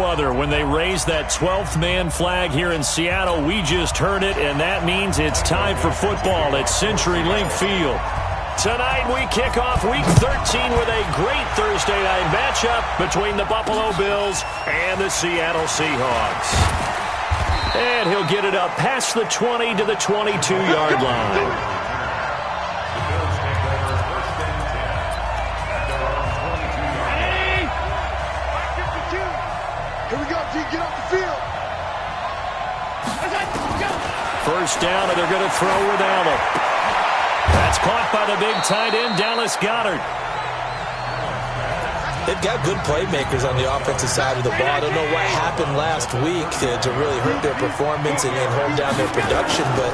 brother when they raised that 12th man flag here in Seattle. We just heard it, and that means it's time for football at CenturyLink Field. Tonight we kick off Week 13 with a great Thursday night matchup between the Buffalo Bills and the Seattle Seahawks. And he'll get it up past the 20 to the 22-yard line. Get off the field. First down, and they're going to throw with Allen. That's caught by the big tight end, Dallas Goedert. They've got good playmakers on the offensive side of the ball. I don't know what happened last week to really hurt their performance and hold down their production, but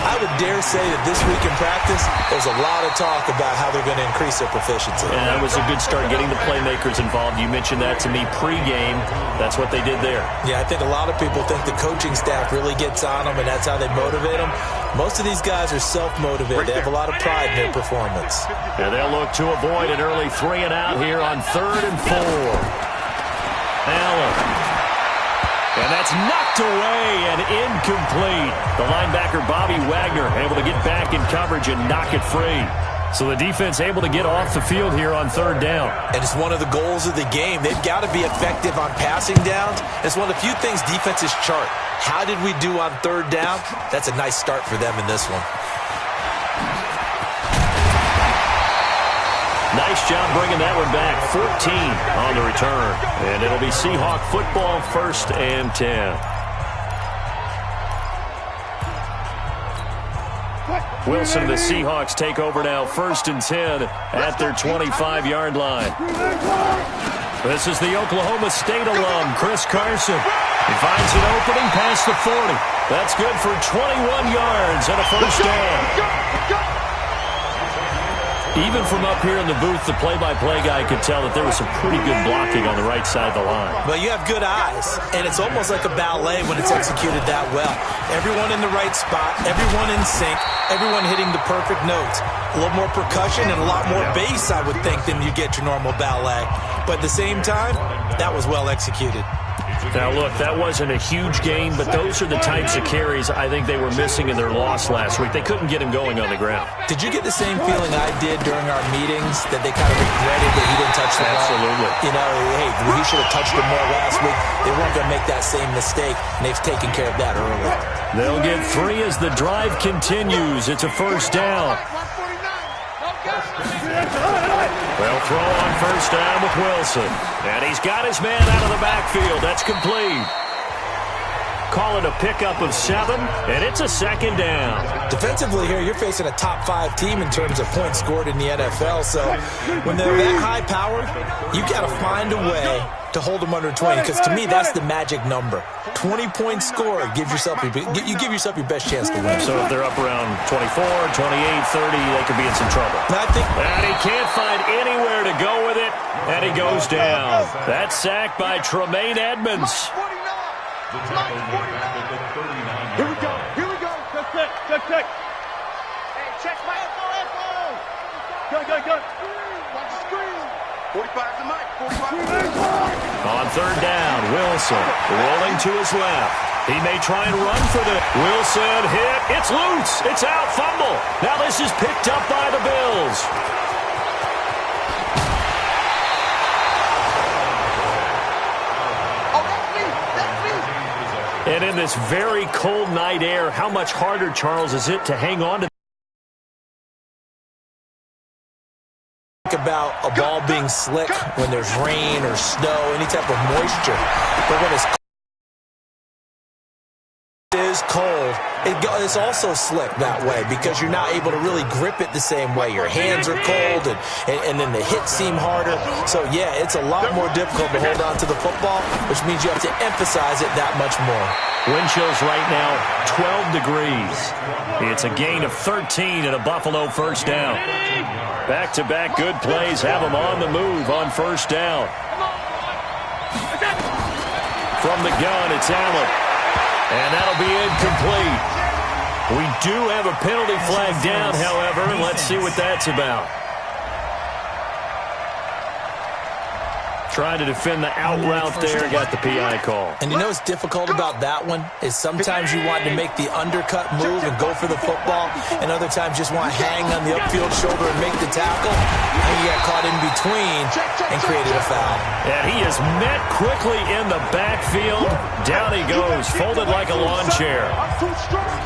I would dare say that this week in practice, there's a lot of talk about how they're going to increase their proficiency. And that was a good start, getting the playmakers involved. You mentioned that to me pregame. That's what they did there. Yeah, I think a lot of people think the coaching staff really gets on them, and that's how they motivate them. Most of these guys are self-motivated. They have a lot of pride in their performance. And they'll look to avoid an early 3 and out here on 3rd and 4. Allen. And that's knocked away and incomplete. The linebacker, Bobby Wagner, able to get back in coverage and knock it free. So the defense able to get off the field here on 3rd down. And it's one of the goals of the game. They've got to be effective on passing downs. It's one of the few things defenses chart. How did we do on 3rd down? That's a nice start for them in this one. Nice job bringing that one back. 14 on the return. And it'll be Seahawk football, 1st and 10. Wilson and the Seahawks take over now, 1st and 10 at their 25-yard line. This is the Oklahoma State alum, Chris Carson. He finds an opening past the 40. That's good for 21 yards and a 1st down. Even from up here in the booth, the play-by-play guy could tell that there was some pretty good blocking on the right side of the line. Well, you have good eyes, and it's almost like a ballet when it's executed that well. Everyone in the right spot, everyone in sync, everyone hitting the perfect notes. A little more percussion and a lot more bass, I would think, than you get your normal ballet. But at the same time, that was well executed. Now, look, that wasn't a huge gain, but those are the types of carries I think they were missing in their loss last week. They couldn't get him going on the ground. Did you get the same feeling I did during our meetings, that they kind of regretted that he didn't touch the ball? Absolutely. You know, hey, he should have touched it more last week. They weren't going to make that same mistake, and they've taken care of that early. They'll get 3 as the drive continues. It's a 1st down. They'll throw on 1st down with Wilson. And he's got his man out of the backfield. That's complete. Call it a pickup of 7, and it's a 2nd down. Defensively here, you're facing a top 5 team in terms of points scored in the NFL. So when they're that high powered, you got to find a way to hold them under 20, because to me, that's the magic number. 20 points scored, you give yourself your best chance to win. So if they're up around 24, 28, 30, they could be in some trouble. And he can't find anywhere to go with it, and he goes down. That's sacked by Tremaine Edmonds. Here we go. Check. Hey, check my info. Good. Watch the screen. 45 to Mike. 45. On 3rd down, Wilson rolling to his left. He may try and run for the Wilson hit. It's loose. It's out. Fumble. Now this is picked up by the Bills. And in this very cold night air, how much harder, Charles, is it to hang on to? Think about a ball being slick when there's rain or snow, any type of moisture. But when it's cold, it's also slick that way, because you're not able to really grip it the same way. Your hands are cold, and then the hits seem harder. So, yeah, it's a lot more difficult to hold on to the football, which means you have to emphasize it that much more. Wind chills right now, 12 degrees. It's a gain of 13 and a Buffalo 1st down. Back-to-back good plays have them on the move on 1st down. From the gun, it's Allen. And that'll be incomplete. We do have a penalty flag down, however, and let's see what that's about. Trying to defend the out route there, got the PI call. And you know what's difficult about that one is sometimes you want to make the undercut move and go for the football, and other times just want to hang on the upfield shoulder and make the tackle, and you got caught in between and created a foul. And he is met quickly in the backfield. Down he goes, folded like a lawn chair.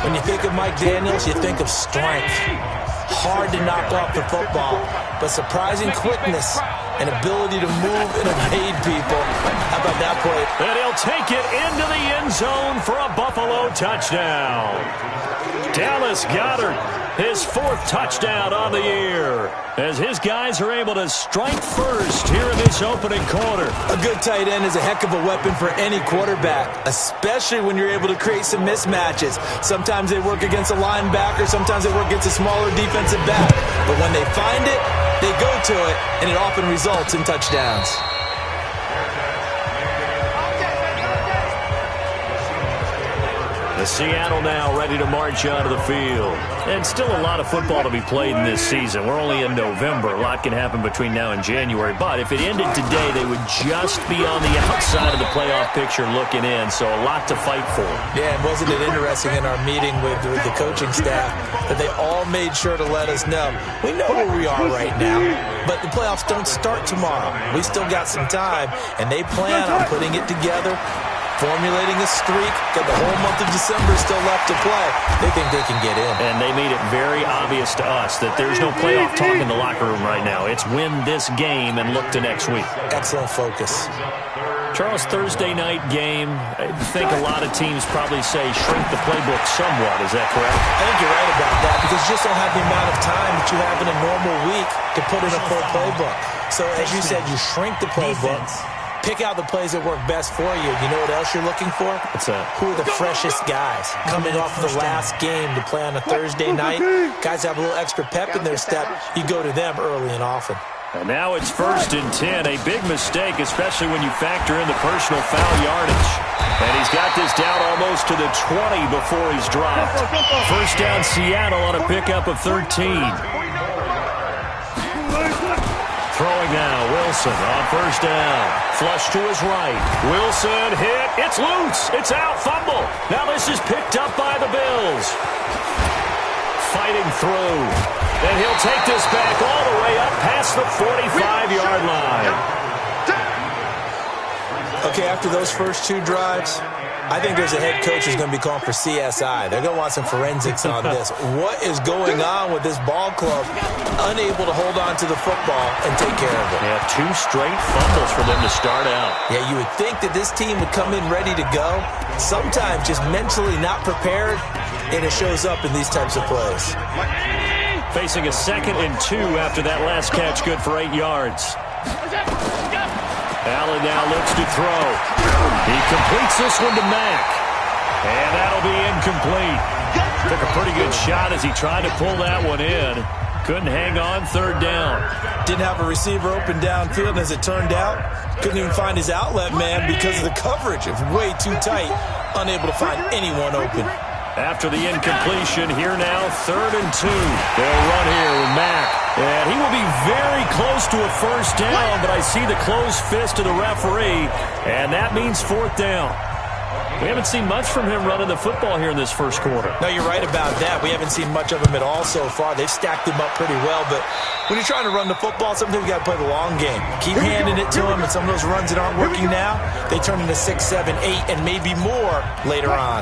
When you think of Mike Daniels, you think of strength. Hard to knock off the football, but surprising quickness and ability to move and evade people. How about that play? And he'll take it into the end zone for a Buffalo touchdown. Dallas Goedert, his 4th touchdown on the year, as his guys are able to strike first here in this opening quarter. A good tight end is a heck of a weapon for any quarterback, especially when you're able to create some mismatches. Sometimes they work against a linebacker, sometimes they work against a smaller defensive back. But when they find it, they go to it, and it often results in touchdowns. The Seattle now ready to march onto the field. And still a lot of football to be played in this season. We're only in November. A lot can happen between now and January. But if it ended today, they would just be on the outside of the playoff picture looking in. So a lot to fight for. Yeah, and wasn't it interesting in our meeting with the coaching staff that they all made sure to let us know, we know where we are right now, but the playoffs don't start tomorrow. We still got some time, and they plan on putting it together, formulating a streak, got the whole month of December still left to play. They think they can get in. And they made it very obvious to us that there's no playoff talk in the locker room right now. It's win this game and look to next week. Excellent focus. Charles, Thursday night game, I think a lot of teams probably say shrink the playbook somewhat. Is that correct? I think you're right about that because you just don't have the amount of time that you have in a normal week to put in a full playbook. So as you said, you shrink the playbook. Pick out the plays that work best for you. You know what else you're looking for? What's that? Who are the freshest guys coming off the last game to play on a Thursday night? Guys have a little extra pep in their step. You go to them early and often. And now it's 1st and 10. A big mistake, especially when you factor in the personal foul yardage. And he's got this down almost to the 20 before he's dropped. First down Seattle on a pickup of 13. Throwing now, Wilson on first down. Flush to his right. Wilson hit. It's loose. It's out. Fumble. Now this is picked up by the Bills. Fighting through. And he'll take this back all the way up past the 45-yard line. Okay, after those first 2 drives, I think there's a head coach who's going to be calling for CSI. They're going to want some forensics on this. What is going on with this ball club? Unable to hold on to the football and take care of it. Yeah, 2 straight fumbles for them to start out. Yeah, you would think that this team would come in ready to go. Sometimes just mentally not prepared, and it shows up in these types of plays. Facing a 2nd and 2 after that last catch, good for 8 yards. Allen now looks to throw. He completes this one to Mack. And that'll be incomplete. Took a pretty good shot as he tried to pull that one in. Couldn't hang on, 3rd down. Didn't have a receiver open downfield, and as it turned out, couldn't even find his outlet man because of the coverage. It was way too tight, unable to find anyone open. After the incompletion, here now, 3rd and 2. They'll run here with Mack. And he will be very close to a first down, but I see the closed fist of the referee, and that means 4th down. We haven't seen much from him running the football here in this first quarter. No, you're right about that. We haven't seen much of him at all so far. They've stacked him up pretty well, but when you're trying to run the football, sometimes you got to play the long game. Keep handing it to him, and some of those runs that aren't working now, they turn into 6, 7, 8, and maybe more later on.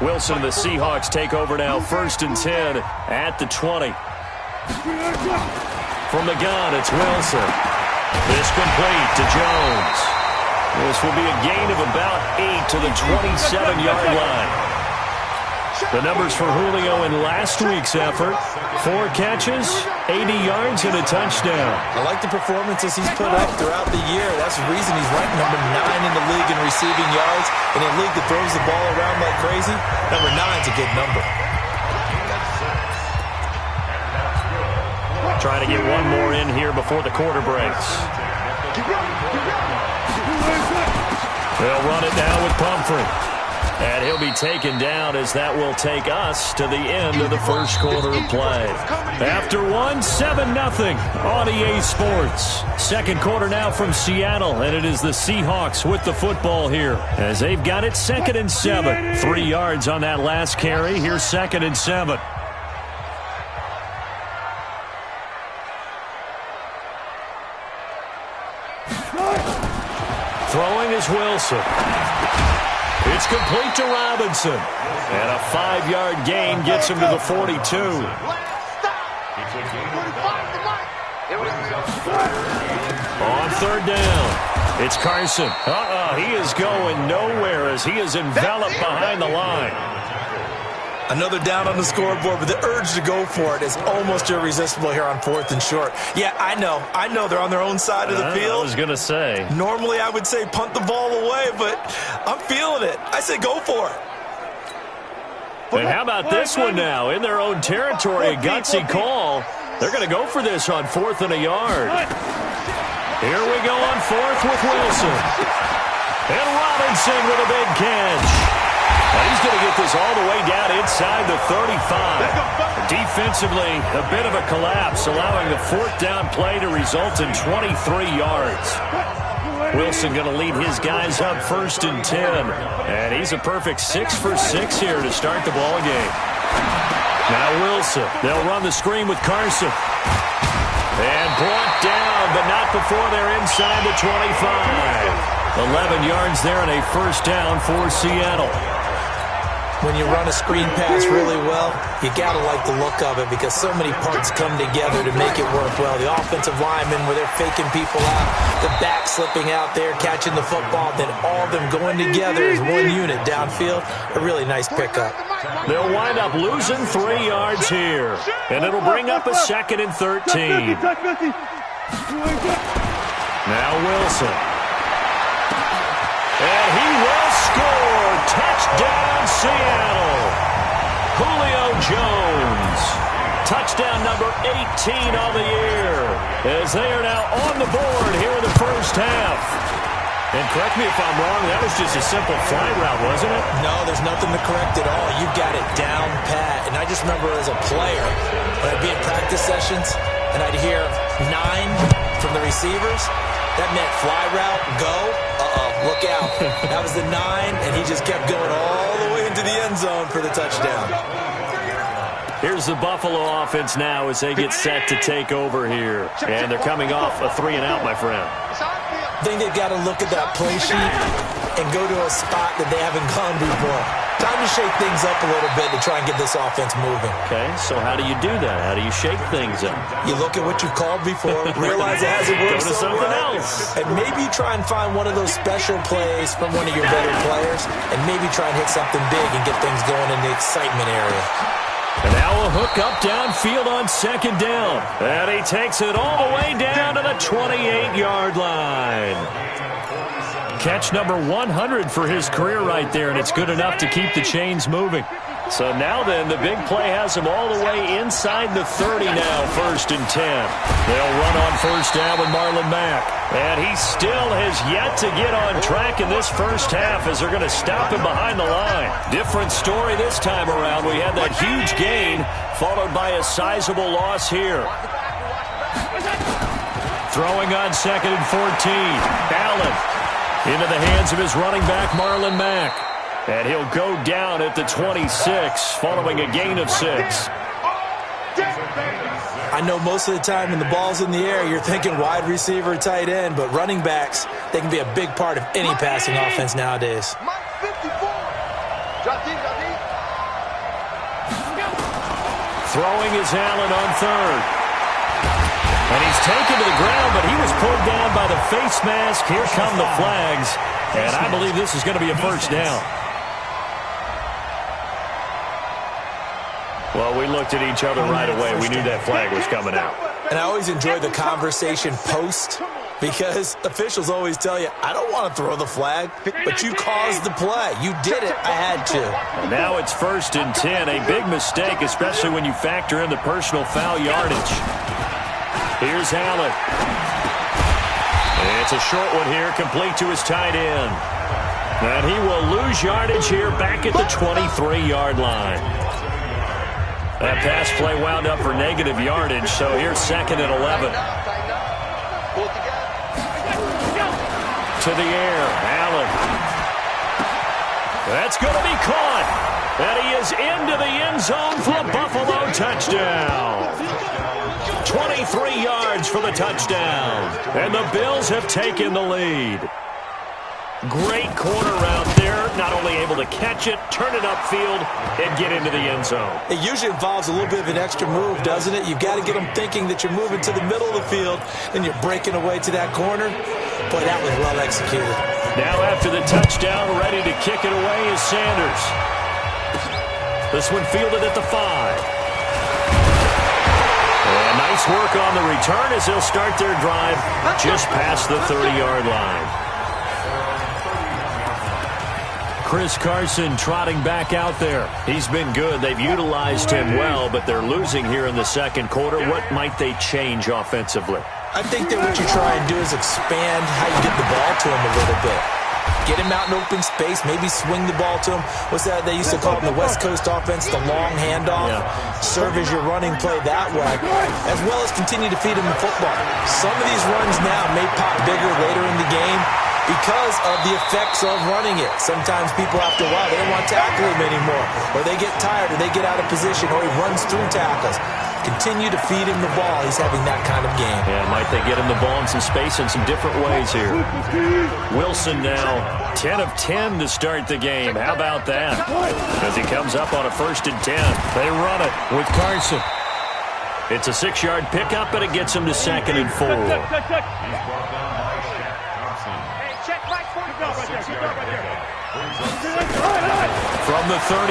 Wilson and the Seahawks take over now, 1st and 10 at the 20. From the gun, it's Wilson. This complete to Jones. This will be a gain of about 8 to the 27-yard line. The numbers for Julio in last week's effort: 4 catches, 80 yards, and a touchdown. I like the performances he's put up throughout the year. That's the reason he's ranked number 9 in the league in receiving yards. In a league that throws the ball around like crazy, number 9's a good number. Trying to get one more in here before the quarter breaks. They'll run it now with Pumphrey. And he'll be taken down as that will take us to the end of the first quarter of play. After one, 7-0 on EA Sports. Second quarter now from Seattle, and it is the Seahawks with the football here as they've got it 2nd and 7. 3 yards on that last carry. Here's 2nd and 7. Throwing is Wilson. It's complete to Robinson. And a 5-yard gain gets him to the 42. On 3rd down, it's Carson. He is going nowhere as he is enveloped behind the line. Another down on the scoreboard, but the urge to go for it is almost irresistible here on 4th and short. Yeah, I know they're on their own side of the field. I was going to say. Normally I would say punt the ball away, but I'm feeling it. I say go for it. And how about this one now? In their own territory, a gutsy call. They're going to go for this on 4th and a yard. Here we go on 4th with Wilson. And Robinson with a big catch. And he's going to get this all the way down inside the 35. Defensively, a bit of a collapse, allowing the 4th down play to result in 23 yards. Wilson going to lead his guys up 1st and 10. And he's a perfect 6 for 6 here to start the ball game. Now Wilson, they'll run the screen with Carson. And brought down, but not before they're inside the 25. 11 yards there and a 1st down for Seattle. When you run a screen pass really well, you got to like the look of it because so many parts come together to make it work well. The offensive linemen, where they're faking people out, the back slipping out there, catching the football, then all of them going together as one unit downfield. A really nice pickup. They'll wind up losing 3 yards here, and it'll bring up a 2nd and 13. Now Wilson. And he will score. Touchdown, Seattle. Julio Jones. Touchdown number 18 on the year. As they are now on the board here in the first half. And correct me if I'm wrong, that was just a simple fly route, wasn't it? No, there's nothing to correct at all. You got it down pat. And I just remember as a player, when I'd be in practice sessions, and I'd hear 9 from the receivers, that meant fly route, go. Look out. That was the 9, and he just kept going all the way into the end zone for the touchdown. Here's the Buffalo offense now as they get set to take over here. And they're coming off a 3-and-out, my friend. I think they've got to look at that play sheet and go to a spot that they haven't gone before. Time to shake things up a little bit to try and get this offense moving. Okay, so how do you do that? How do you shake things up? You look at what you called before, realize it hasn't worked so something well, else. And maybe try and find one of those special plays from one of your better players, and maybe try and hit something big and get things going in the excitement area. And now a hook up downfield on 2nd down. And he takes it all the way down to the 28-yard line. Catch number 100 for his career right there, and it's good enough to keep the chains moving. So now then, the big play has him all the way inside the 30 now, 1st and 10. They'll run on 1st down with Marlon Mack. And he still has yet to get on track in this first half as they're going to stop him behind the line. Different story this time around. We had that huge gain followed by a sizable loss here. Throwing on 2nd and 14. Allen into the hands of his running back, Marlon Mack. And he'll go down at the 26 following a gain of 6. I know most of the time when the ball's in the air, you're thinking wide receiver, tight end, but running backs, they can be a big part of any passing offense nowadays. Throwing is Allen on 3rd. And he's taken to the ground, but he was pulled down by the face mask. Here come the flags. And I believe this is going to be a 1st down. Well, we looked at each other right away. We knew that flag was coming out. And I always enjoy the conversation post because officials always tell you, I don't want to throw the flag, but you caused the play. You did it. I had to. And now it's 1st and 10. A big mistake, especially when you factor in the personal foul yardage. Here's Allen. It's a short one here, complete to his tight end. And he will lose yardage here back at the 23-yard line. That pass play wound up for negative yardage, so here's 2nd and 11. To the air, Allen. That's going to be caught. And he is into the end zone for a Buffalo touchdown. 23 yards for the touchdown. And the Bills have taken the lead. Great corner route there. Not only able to catch it, turn it upfield, and get into the end zone. It usually involves a little bit of an extra move, doesn't it? You've got to get them thinking that you're moving to the middle of the field and you're breaking away to that corner. Boy, that was well executed. Now after the touchdown, ready to kick it away is Sanders. This one fielded at the 5. And nice work on the return as they'll start their drive just past the 30-yard line. Chris Carson trotting back out there. He's been good. They've utilized him well, but they're losing here in the second quarter. What might they change offensively? I think that what you try and do is expand how you get the ball to him a little bit. Get him out in open space, maybe swing the ball to him. What's that they used to call it in the West Coast offense, the long handoff? Yeah. Serve as your running play that way, as well as continue to feed him the football. Some of these runs now may pop bigger later in the game because of the effects of running it. Sometimes people, after a while, they don't want to tackle him anymore, or they get tired, or they get out of position, or he runs through tackles. Continue to feed him the ball. He's having that kind of game. Yeah, might they get him the ball in some space in some different ways here. Wilson now 10 of 10 to start the game. How about that? As he comes up on a 1st and 10. They run it with Carson. It's a 6-yard pickup, but it gets him to 2nd and 4. From the 36,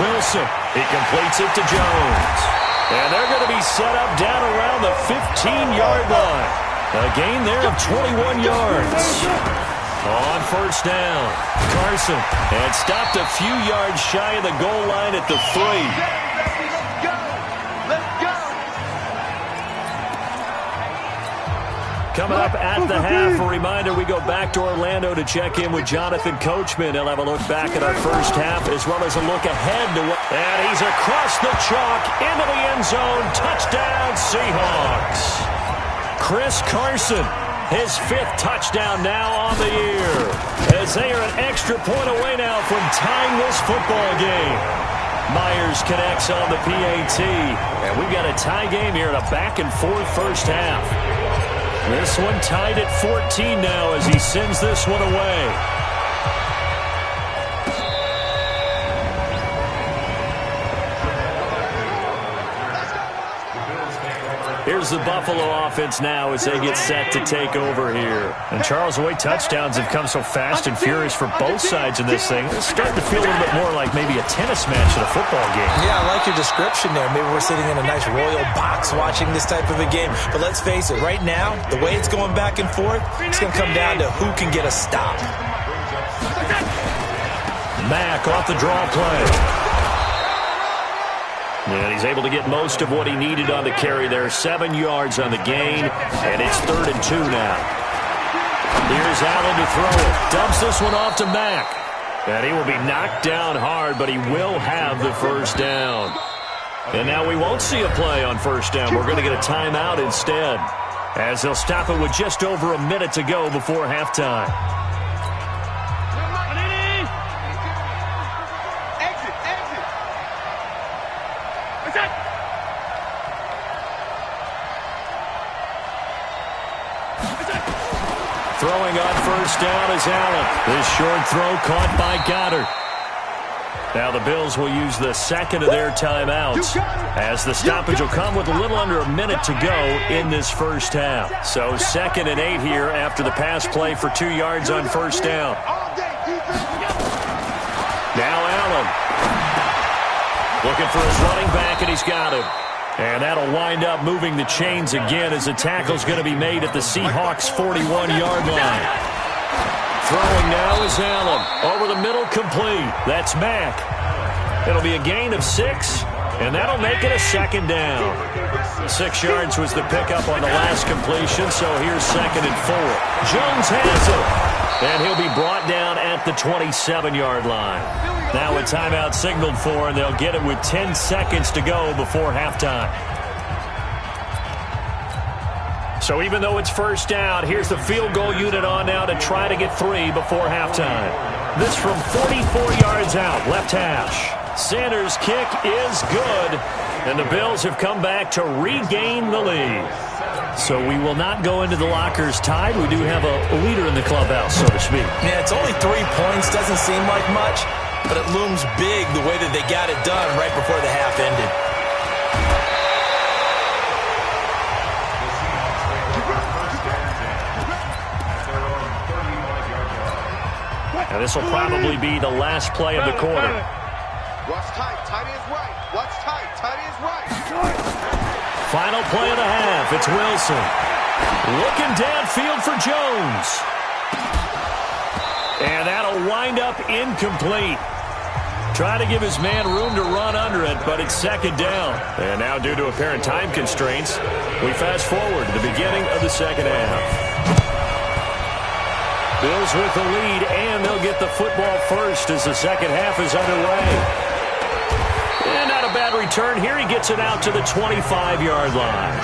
Wilson. He completes it to Jones. And they're going to be set up down around the 15-yard line. A gain there of 21 yards. On 1st down, Carson. And stopped a few yards shy of the goal line at the 3. Coming up at the half, a reminder, we go back to Orlando to check in with Jonathan Coachman. He'll have a look back at our first half as well as a look ahead to what... And he's across the chalk into the end zone. Touchdown, Seahawks. Chris Carson, his 5th touchdown now on the year. As they are an extra point away now from tying this football game. Myers connects on the PAT. And we've got a tie game here in a back-and-forth first half. This one tied at 14 now as he sends this one away. Here's the Buffalo offense now as they get set to take over here. And Charles, the way touchdowns have come so fast and furious for both sides in this thing, it's starting to feel a little bit more like maybe a tennis match at a football game. Yeah, I like your description there. Maybe we're sitting in a nice royal box watching this type of a game. But let's face it, right now, the way it's going back and forth, it's going to come down to who can get a stop. Mack off the draw play. And he's able to get most of what he needed on the carry there. 7 yards on the gain, and it's 3rd and 2 now. Here's Allen to throw it. Dumps this one off to Mack. And he will be knocked down hard, but he will have the 1st down. And now we won't see a play on 1st down. We're going to get a timeout instead, as they'll stop it with just over a minute to go before halftime. Throwing on 1st down is Allen. This short throw caught by Goddard. Now the Bills will use the 2nd of their timeouts as the stoppage will come with a little under a minute to go in this first half. So 2nd and 8 here after the pass play for 2 yards on 1st down. Now Allen. Looking for his running back, and he's got him. And that'll wind up moving the chains again as the tackle's going to be made at the Seahawks' 41-yard line. Throwing now is Allen. Over the middle, complete. That's Mack. It'll be a gain of 6, and that'll make it a 2nd down. 6 yards was the pickup on the last completion, so here's 2nd and 4. Jones has it. And he'll be brought down at at the 27-yard line. Now a timeout signaled for, and they'll get it with 10 seconds to go before halftime. So even though it's first down, here's the field goal unit on now to try to get 3 before halftime. This from 44 yards out, left hash. Sanders' kick is good, and the Bills have come back to regain the lead. So we will not go into the lockers tied. We do have a leader in the clubhouse, so to speak. Yeah, it's only 3 points. Doesn't seem like much, but it looms big the way that they got it done right before the half ended. Now this will probably be the last play of the quarter. Watch tight, tight is right. Watch tight, tight is right. Final play of the half. It's Wilson. Looking downfield for Jones. And that'll wind up incomplete. Try to give his man room to run under it, but it's second down. And now due to apparent time constraints, we fast forward to the beginning of the second half. Bills with the lead, and they'll get the football first as the second half is underway. And not a bad return here. He gets it out to the 25-yard line.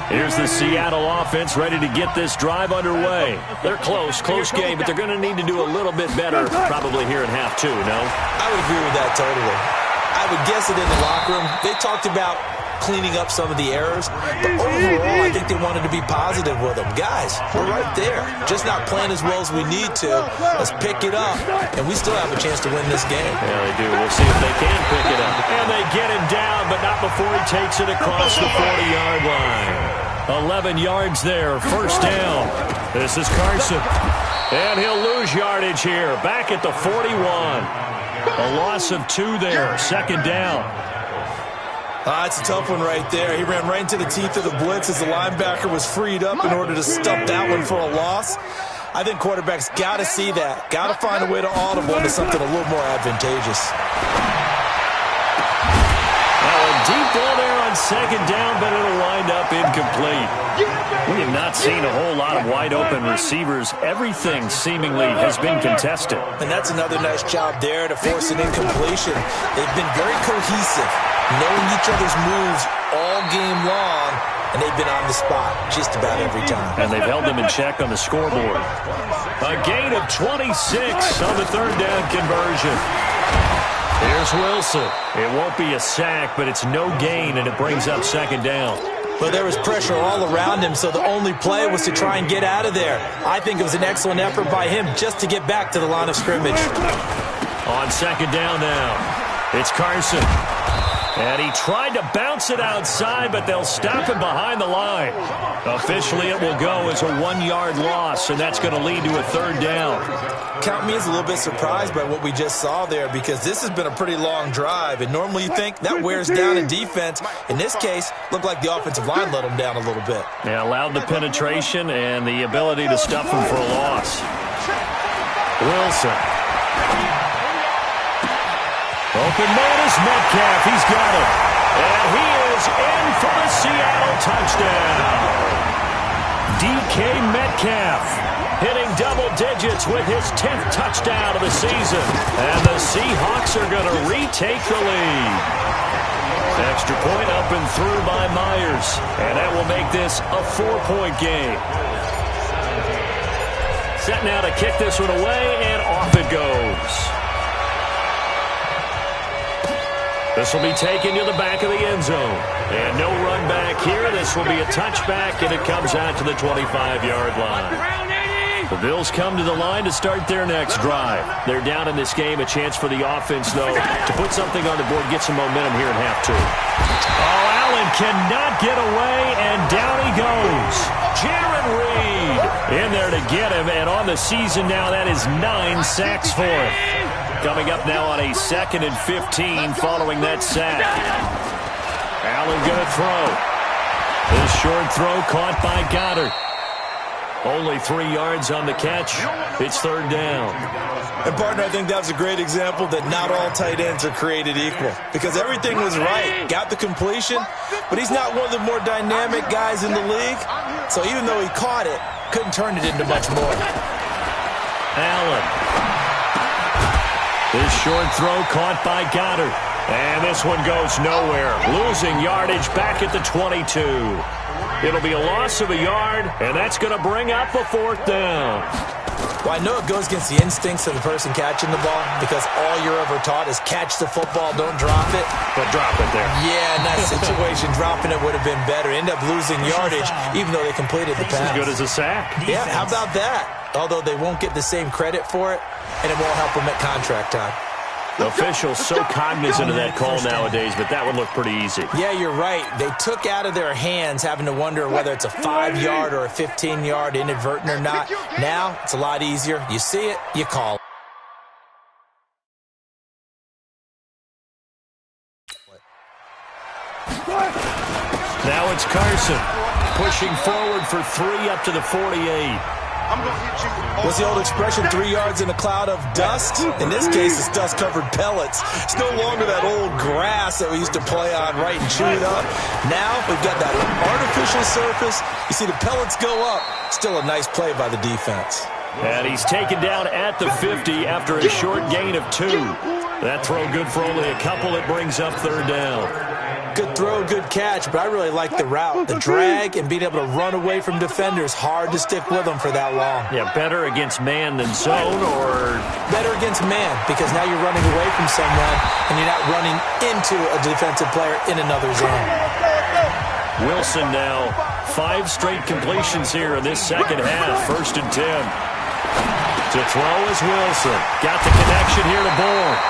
Here's the Seattle offense ready to get this drive underway. They're close game, but they're going to need to do a little bit better probably here in half two, no? I would agree with that totally. I would guess it in the locker room. They talked about cleaning up some of the errors, but overall I think they wanted to be positive with them. Guys, we're right there, just not playing as well as we need to. Let's pick it up, and we still have a chance to win this game. Yeah, they do. We'll see if they can pick it up. And they get him down, but not before he takes it across the 40-yard line. 11 yards there, first down. This is Carson, and he'll lose yardage here, back at the 41. A loss of 2 there, second down. It's a tough one right there. He ran right into the teeth of the blitz as the linebacker was freed up in order to stop that one for a loss. I think quarterbacks got to see that. Got to find a way to audible into something a little more advantageous. Now a deep ball there on second down, but it'll wind up incomplete. We have not seen a whole lot of wide-open receivers. Everything seemingly has been contested. And that's another nice job there to force an incompletion. They've been very cohesive, knowing each other's moves all game long, and they've been on the spot just about every time. And they've held them in check on the scoreboard. A gain of 26 on the third down conversion. Here's Wilson. It won't be a sack, but it's no gain, and it brings up second down. Well, there was pressure all around him, so the only play was to try and get out of there. I think it was an excellent effort by him just to get back to the line of scrimmage. On second down now, it's Carson. And he tried to bounce it outside, but they'll stop him behind the line. Officially, it will go as a 1-yard loss, and that's going to lead to a third down. Count me as a little bit surprised by what we just saw there, because this has been a pretty long drive, and normally you think that wears down a defense. In this case, looked like the offensive line let him down a little bit. Yeah, allowed the penetration and the ability to stuff him for a loss. Wilson. Open man is Metcalf. He's got it. And he is in for the Seattle touchdown. DK Metcalf hitting double digits with his 10th touchdown of the season. And the Seahawks are going to retake the lead. Extra point up and through by Myers. And that will make this a 4-point game. Set now to kick this one away, and off it goes. This will be taken to the back of the end zone. And no run back here. This will be a touchback, and it comes out to the 25-yard line. The Bills come to the line to start their next drive. They're down in this game. A chance for the offense, though, to put something on the board, get some momentum here in half two. Oh, Allen cannot get away, and down he goes. Jaron Reed in there to get him, and on the season now, that is 9 sacks for him. Coming up now on a 2nd and 15 following that sack. Allen going to throw. This short throw caught by Goddard. Only 3 yards on the catch. It's third down. And, partner, I think that was a great example that not all tight ends are created equal because everything was right. Got the completion, but he's not one of the more dynamic guys in the league. So even though he caught it, couldn't turn it into much more. Allen. This short throw caught by Goddard. And this one goes nowhere. Losing yardage back at the 22. It'll be a loss of a yard, and that's going to bring up a fourth down. Well, I know it goes against the instincts of the person catching the ball because all you're ever taught is catch the football, don't drop it. But drop it there. Yeah, in that situation, dropping it would have been better. End up losing yardage, even though they completed the pass. As good as a sack. Yeah, how about that? Although they won't get the same credit for it, and it won't help them at contract time. The officials so cognizant of that call nowadays, but that would look pretty easy. Yeah, you're right. They took out of their hands having to wonder whether it's a 5-yard or a 15-yard inadvertent or not. Now, it's a lot easier. You see it, you call it. Now it's Carson pushing forward for 3 up to the 48. What's the old expression, 3 yards in a cloud of dust? In this case, it's dust-covered pellets. It's no longer that old grass that we used to play on, right, and chew it up. Now we've got that artificial surface. You see the pellets go up. Still a nice play by the defense. And he's taken down at the 50 after a short gain of 2. That throw good for only a couple. It brings up third down. Good throw, good catch, but I really like the route. The drag and being able to run away from defenders, hard to stick with them for that long. Yeah, better against man than zone, or? Better against man, because now you're running away from someone and you're not running into a defensive player in another zone. Wilson now, 5 straight completions here in this second half. 1st and 10. To throw is Wilson. Got the connection here to Bourne.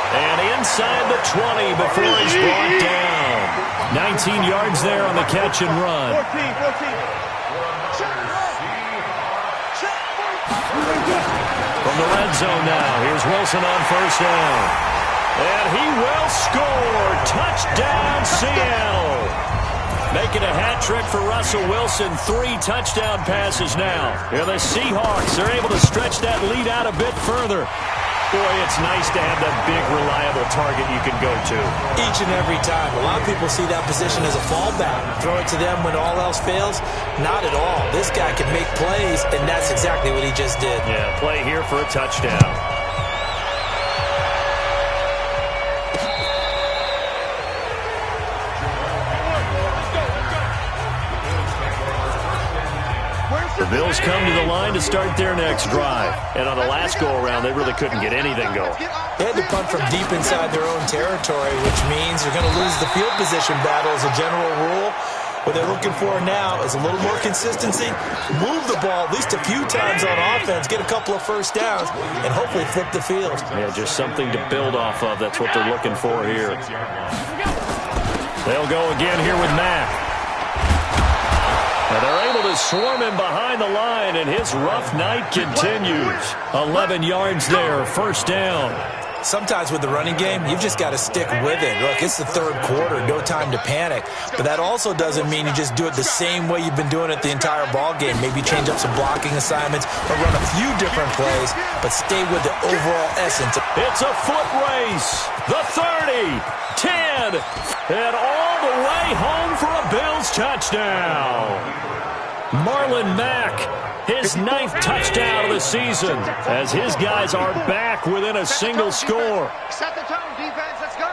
And inside the 20 before he's brought down. 19 yards there on the catch and run. From the red zone now, here's Wilson on 1st down. And he will score. Touchdown, Seattle. Making a hat trick for Russell Wilson. 3 touchdown passes now. And the Seahawks are able to stretch that lead out a bit further. Boy, it's nice to have that big, reliable target you can go to. Each and every time. A lot of people see that position as a fallback. Throw it to them when all else fails. Not at all. This guy can make plays, and that's exactly what he just did. Yeah, play here for a touchdown. The Bills come to the line to start their next drive. And on the last go-around, they really couldn't get anything going. They had to punt from deep inside their own territory, which means they're going to lose the field position battle as a general rule. What they're looking for now is a little more consistency, move the ball at least a few times on offense, get a couple of first downs, and hopefully flip the field. Yeah, just something to build off of. That's what they're looking for here. They'll go again here with Mack. And they're able to swarm him behind the line, and his rough night continues. 11 yards there, 1st down. Sometimes with the running game, you've just got to stick with it. Look, it's the 3rd quarter, no time to panic. But that also doesn't mean you just do it the same way you've been doing it the entire ball game. Maybe change up some blocking assignments or run a few different plays, but stay with the overall essence. It's a foot race. The 30, 10, and all the way home for a Bills touchdown. Marlon Mack, his 9th touchdown of the season, as his guys are back within a single score. Set the tone, defense. Let's go.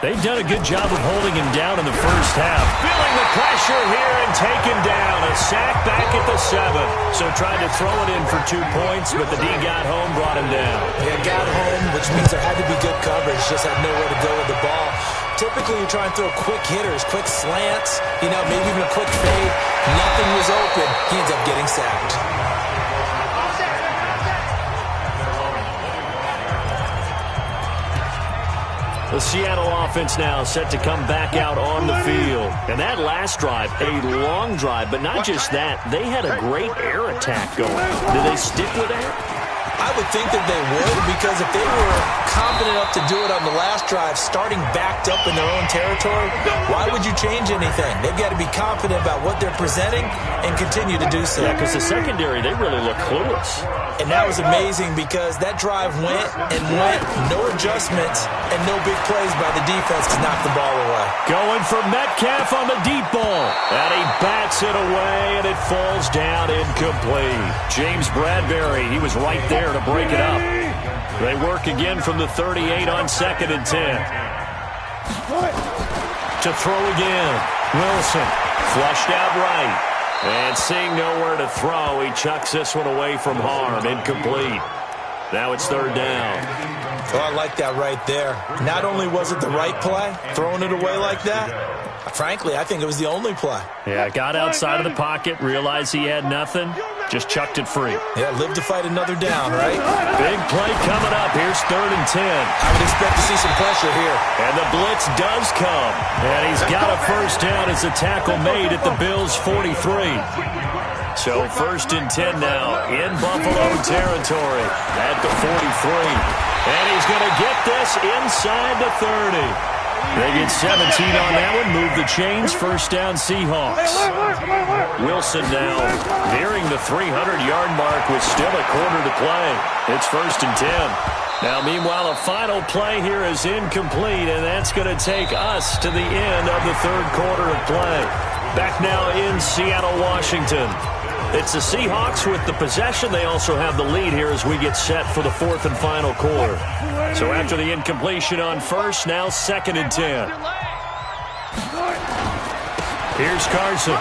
They've done a good job of holding him down in the first half. Feeling the pressure here and taken down. A sack back at the 7. So tried to throw it in for 2 points, but the D got home, brought him down. Yeah, got home, which means there had to be good coverage. Just had nowhere to go with the ball. Typically, you try and throw quick hitters, quick slants, maybe even a quick fade. Nothing was open. He ends up getting sacked. The Seattle offense now set to come back out on the field. And that last drive, a long drive, but not just that. They had a great air attack going. Do they stick with that? I would think that they would, because if they were confident enough to do it on the last drive, starting backed up in their own territory, why would you change anything? They've got to be confident about what they're presenting and continue to do so. Yeah, because the secondary, they really look clueless. And that was amazing because that drive went and went, no adjustments, and no big plays by the defense to knock the ball away. Going for Metcalf on the deep ball. And he bats it away, and it falls down incomplete. James Bradbury, he was right there to break it up. They work again from the 38 on 2nd and 10. To throw again. Wilson flushed out right. And seeing nowhere to throw, he chucks this one away from harm. Incomplete. Now it's 3rd down. Oh, I like that right there. Not only was it the right play, throwing it away like that, frankly, I think it was the only play. Yeah, got outside of the pocket, realized he had nothing, just chucked it free. Yeah, live to fight another down, right? Big play coming up. Here's 3rd and 10. I would expect to see some pressure here. And the blitz does come. And he's got a 1st down as the tackle made at the Bills' 43. So 1st and 10 now in Buffalo territory at the 43. And he's going to get this inside the 30. They get 17 on that one, move the chains, 1st down Seahawks. Wilson now nearing the 300-yard mark with still a quarter to play. It's 1st and 10. Now, meanwhile, a final play here is incomplete, and that's going to take us to the end of the 3rd quarter of play. Back now in Seattle, Washington. It's the Seahawks with the possession. They also have the lead here as we get set for the 4th and final quarter. So after the incompletion on 1st, now 2nd and 10. Here's Carson.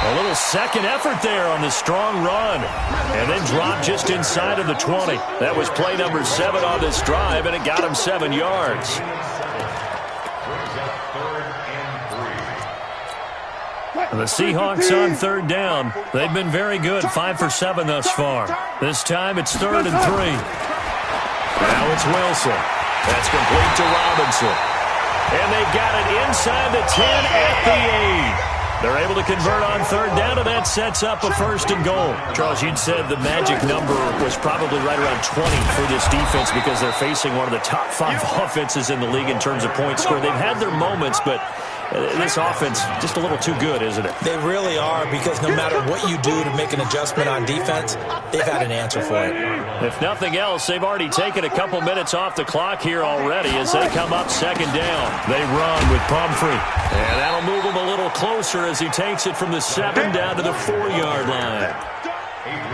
A little second effort there on the strong run. And then dropped just inside of the 20. That was play number 7 on this drive, and it got him 7 yards. The Seahawks on 3rd down. They've been very good, 5 for 7 thus far. This time it's 3rd and 3. Now it's Wilson. That's complete to Robinson. And they got it inside the 10 at the 8. They're able to convert on 3rd down, and that sets up a 1st and goal. Charles, you'd said the magic number was probably right around 20 for this defense because they're facing one of the top 5 offenses in the league in terms of points scored. They've had their moments, but this offense just a little too good, isn't it? They really are, because no matter what you do to make an adjustment on defense, they've had an answer for it. If nothing else, they've already taken a couple minutes off the clock here already as they come up 2nd down. They run with Pumphrey. And that'll move him a little closer as he takes it from the 7 down to the 4-yard line.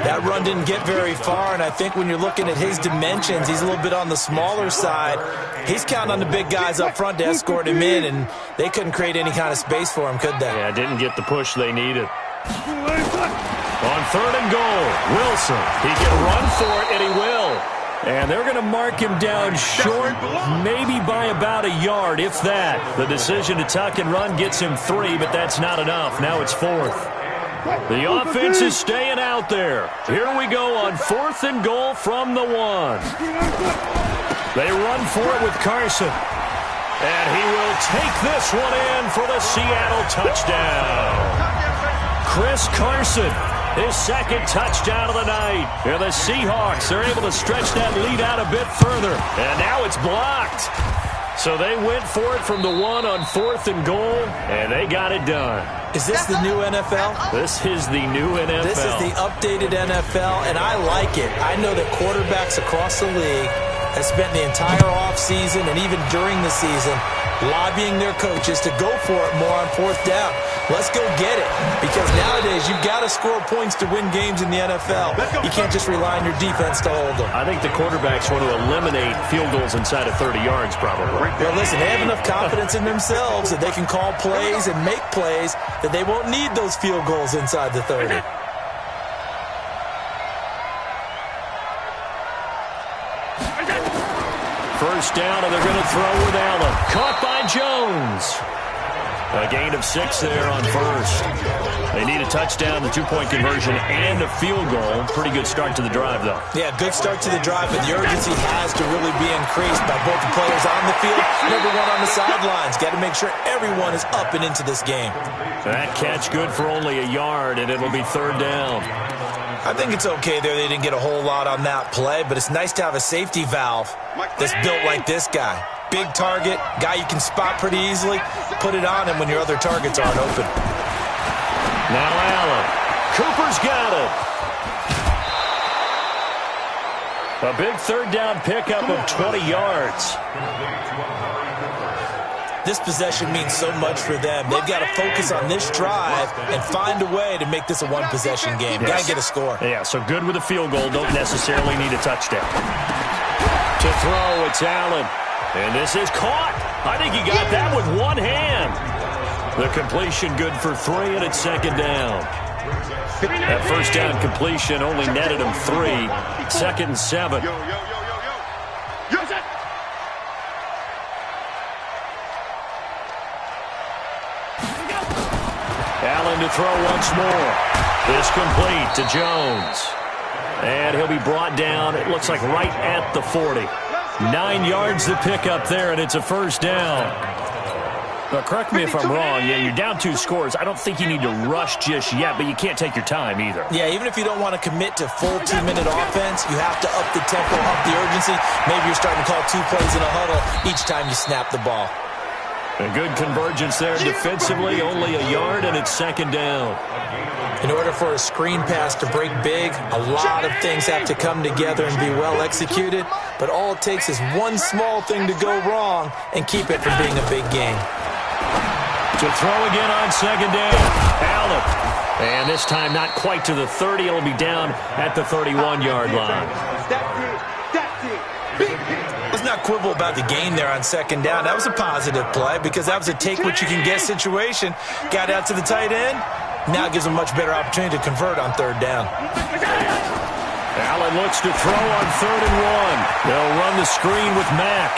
That run didn't get very far, and I think when you're looking at his dimensions, he's a little bit on the smaller side. He's counting on the big guys up front to escort him in, and they couldn't create any kind of space for him, could they? Yeah, didn't get the push they needed. On 3rd and goal, Wilson. He can run for it, and he will. And they're going to mark him down short, maybe by about a yard, if that. The decision to tuck and run gets him 3, but that's not enough. Now it's 4th. The offense is staying out there. Here we go on 4th and goal from the 1. They run for it with Carson. And he will take this one in for the Seattle touchdown. Chris Carson, his 2nd touchdown of the night. And the Seahawks are able to stretch that lead out a bit further. And now it's blocked. So they went for it from the 1 on 4th and goal, and they got it done. Is this the new NFL? This is the new NFL. This is the updated NFL, and I like it. I know that quarterbacks across the league have spent the entire offseason and even during the season lobbying their coaches to go for it more on 4th down. Let's go get it, because nowadays you've got to score points to win games in the NFL. You can't just rely on your defense to hold them. I think the quarterbacks want to eliminate field goals inside of 30 yards probably. Well, listen, they have enough confidence in themselves that they can call plays and make plays that they won't need those field goals inside the 30. First down, and they're going to throw with Allen. Caught by Jones. A gain of 6 there on first. They need a touchdown, the 2-point conversion, and a field goal. Pretty good start to the drive, though. Yeah, good start to the drive, but the urgency has to really be increased by both the players on the field and everyone on the sidelines. Got to make sure everyone is up and into this game. That catch good for only a yard, and it'll be 3rd down. I think it's okay there. They didn't get a whole lot on that play, but it's nice to have a safety valve that's built like this guy. Big target, guy you can spot pretty easily. Put it on him when your other targets aren't open. Now Allen. Cooper's got it. A big 3rd down pickup of 20 yards. This possession means so much for them. They've got to focus on this drive and find a way to make this a one-possession game. Yes. Got to get a score. Yeah, so good with a field goal. Don't necessarily need a touchdown. To throw, it's Allen. And this is caught. I think he got that with one hand. The completion good for 3, and it's 2nd down. That 1st down completion only netted him 3. 2nd and 7. Allen to throw once more. This complete to Jones. And he'll be brought down, it looks like right at the 40. 9 yards to pick up there, and it's a 1st down. But correct me if I'm wrong. Yeah, you're down 2 scores. I don't think you need to rush just yet, but you can't take your time either. Yeah, even if you don't want to commit to full 2-minute offense, you have to up the tempo, up the urgency. Maybe you're starting to call 2 plays in a huddle each time you snap the ball. A good convergence there defensively, only a yard, and it's 2nd down. In order for a screen pass to break big, a lot of things have to come together and be well executed, but all it takes is one small thing to go wrong and keep it from being a big game. To throw again on 2nd down, Allen. And this time not quite to the 30. It'll be down at the 31-yard line. Let's not quibble about the gain there on 2nd down. That was a positive play because that was a take-what-you-can-get situation. Got out to the tight end. Now it gives them a much better opportunity to convert on 3rd down. Allen looks to throw on 3rd and 1. They'll run the screen with Mack.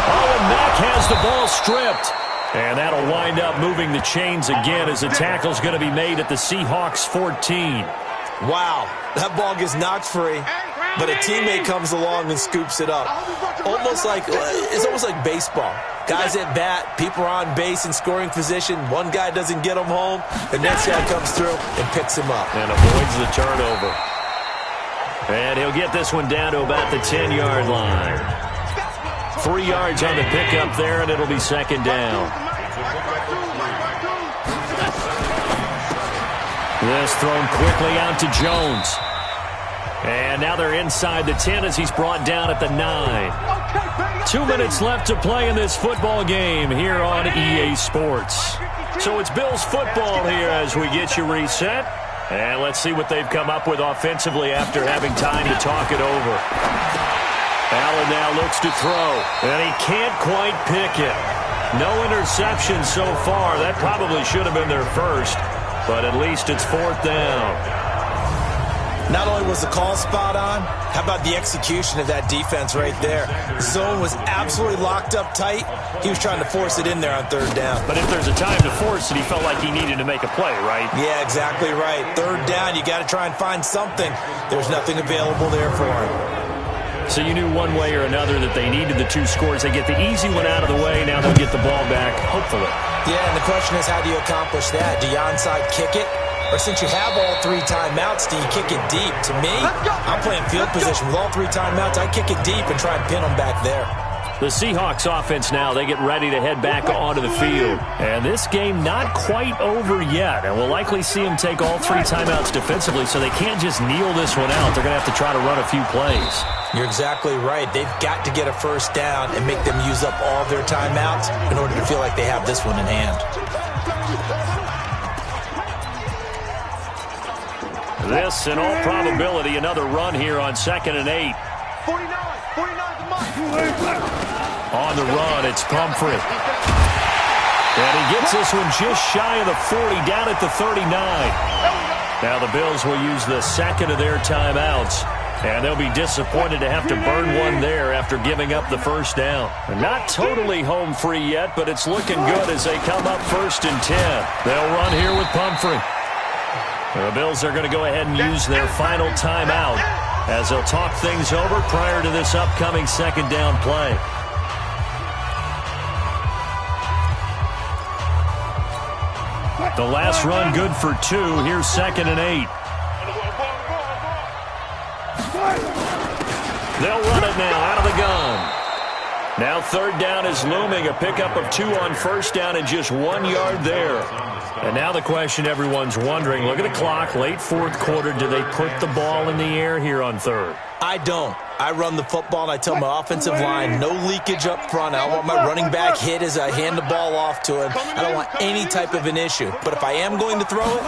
Oh, and Mack has the ball stripped. And that'll wind up moving the chains again as the tackle's going to be made at the Seahawks 14. Wow, that ball gets knocked free, but a teammate comes along and scoops it up. It's almost like baseball. Guys at bat, people are on base in scoring position. One guy doesn't get him home. The next guy comes through and picks him up. And avoids the turnover. And he'll get this one down to about the 10-yard line. 3 yards on the pickup there, and it'll be 2nd down. This thrown quickly out to Jones. And now they're inside the 10 as he's brought down at the 9. 2 minutes left to play in this football game here on EA Sports. So it's Bills football here as we get you reset. And let's see what they've come up with offensively after having time to talk it over. Allen now looks to throw, and he can't quite pick it. No interception so far. That probably should have been their first, but at least it's 4th down. Not only was the call spot on, how about the execution of that defense right there? Zone was absolutely locked up tight. He was trying to force it in there on 3rd down. But if there's a time to force it, he felt like he needed to make a play, right? Yeah, exactly right. 3rd down, you got to try and find something. There's nothing available there for him. So you knew one way or another that they needed the 2 scores. They get the easy one out of the way. Now they'll get the ball back, hopefully. Yeah, and the question is, how do you accomplish that? Do you onside kick it? Or since you have all 3 timeouts, do you kick it deep? To me, I'm playing field position. With all 3 timeouts, I kick it deep and try and pin them back there. The Seahawks offense now, they get ready to head back onto the field. And this game not quite over yet. And we'll likely see them take all 3 timeouts defensively, so they can't just kneel this one out. They're going to have to try to run a few plays. You're exactly right. They've got to get a 1st down and make them use up all their timeouts in order to feel like they have this one in hand. This, in all probability, another run here on 2nd and 8. 49 to Mike. On the run, it's Pumphrey. And he gets this one just shy of the 40, down at the 39. Now the Bills will use the 2nd of their timeouts. And they'll be disappointed to have to burn one there after giving up the first down. They're not totally home free yet, but it's looking good as they come up 1st and 10. They'll run here with Pumphrey. The Bills are going to go ahead and use their final timeout as they'll talk things over prior to this upcoming 2nd down play. The last run good for 2. Here's 2nd and 8. They'll run it now out of the gun. Now 3rd down is looming. A pickup of 2 on 1st down and just 1 yard there. And now the question everyone's wondering, look at the clock, late 4th quarter. Do they put the ball in the air here on 3rd? I don't. I run the football, and I tell my offensive line, no leakage up front. I don't want my running back hit as I hand the ball off to him. I don't want any type of an issue. But if I am going to throw it,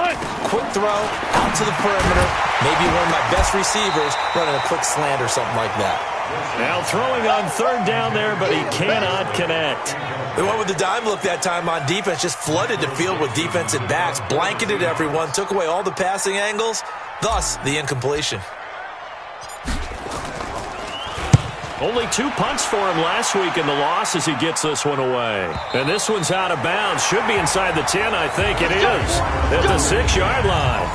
quick throw, out to the perimeter, maybe one of my best receivers running a quick slant or something like that. Now throwing on 3rd down there, but he cannot connect. They went with the dime look that time on defense, just flooded the field with defensive backs, blanketed everyone, took away all the passing angles, thus the incompletion. Only 2 punts for him last week in the loss as he gets this one away. And this one's out of bounds. Should be inside the 10, I think it is. At the 6-yard line.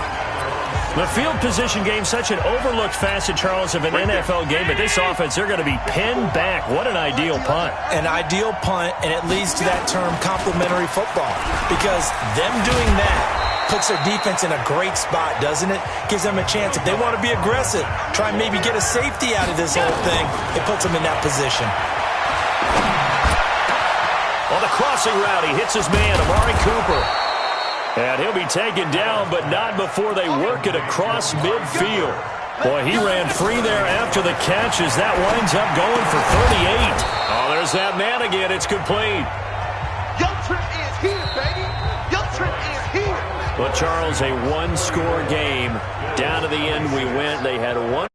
The field position game, such an overlooked facet, Charles, of an NFL game. But this offense, they're going to be pinned back. What an ideal punt. An ideal punt, and it leads to that term complementary football. Because them doing that puts their defense in a great spot, doesn't it? Gives them a chance. If they want to be aggressive, try and maybe get a safety out of this whole thing, it puts them in that position. On the crossing route, he hits his man, Amari Cooper. And he'll be taken down, but not before they work it across midfield. Boy, he ran free there after the catch as that winds up going for 38. Oh, there's that man again. It's complete. Your trip is here, baby. Your trip is here. But, Charles, a one-score game. Down to the end we went. They had one.